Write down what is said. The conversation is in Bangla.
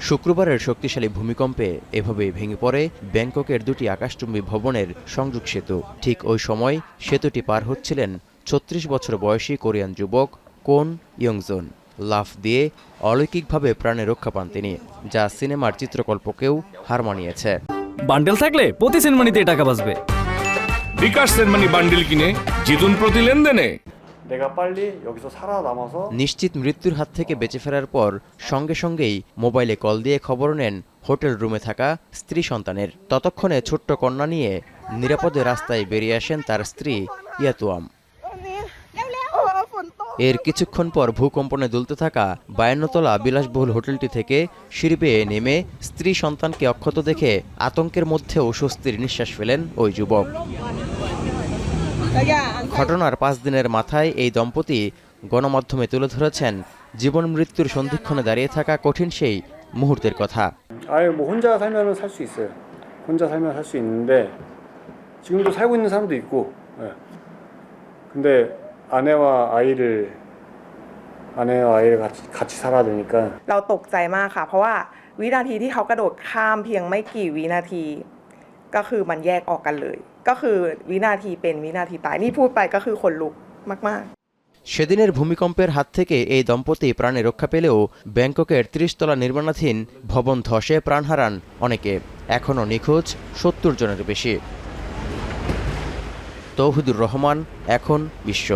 শুক্রবারের শক্তিশালী ভূমিকম্পে এভাবেই ভেঙে পড়ে ব্যাংককের দুটি আকাশচুম্বী ভবনের সংযোগ সেতু। ঠিক ওই সময় সেতুটি পার হচ্ছিলেন ৩৬ বছর বয়সী কোরিয়ান যুবক কোন ইয়ংজন। লাফ দিয়ে অলৌকিকভাবে প্রাণে রক্ষা পান তিনি, যা সিনেমার চিত্রকল্পকেও হার মানিয়েছে। বান্ডেল থাকলে প্রতি সেনমানিতে টাকা বাঁচবে। বিকাশ সেনমানি বান্ডেল কিনে জিতুন প্রতি লেনদেনে। নিশ্চিত মৃত্যুর হাত থেকে বেঁচে ফেরার পর সঙ্গে সঙ্গেই মোবাইলে কল দিয়ে খবর নেন হোটেল রুমে থাকা স্ত্রী সন্তানের। ততক্ষণে ছোট্ট কন্যা নিয়ে নিরাপদে রাস্তায় বেরিয়ে আসেন তার স্ত্রী ইয়াতুয়াম। এর কিছুক্ষণ পর ভূকম্পনে দুলতে থাকা ৫২ তলা বিলাসবহুল হোটেলটি থেকে সিঁড়ি বেয়ে নেমে স্ত্রী সন্তানকে অক্ষত দেখে আতঙ্কের মধ্যেও স্বস্তির নিঃশ্বাস ফেলেন ওই যুবক। ঘটনার ৫ দিনের মাথায় এই দম্পতি গণমাধ্যমে তুলে ধরেছেন জীবন মৃত্যুর সন্ধিক্ষণে দাঁড়িয়ে থাকা কঠিন সেই মুহূর্তের কথা। 혼자 살면은 살 수 있어요. 혼자 살면 살 수 있는데 지금도 살고 있는 사람도 있고. 근데 아내와 아이를 같이 살아야 되니까. เราตกใจมากค่ะเพราะว่าวินาทีที่เขากระโดดข้ามเพียงไม่กี่วินาทีก็คือมันแยกออกกันเลยก็คือวินาทีเป็นวินาทีตายนี่พูดไปก็คือขนลุกมากๆ। সেদিনের ভূমিকম্পের হাত থেকে এই দম্পতি প্রাণে রক্ষা পেলেও ব্যাংককের ৩০ তলা নির্মাণাধীন ভবন ধসে প্রাণ হারান অনেকে। এখনও নিখোঁজ ৭০ জনের বেশি। তৌহিদুর রহমান, এখন বিশ্ব।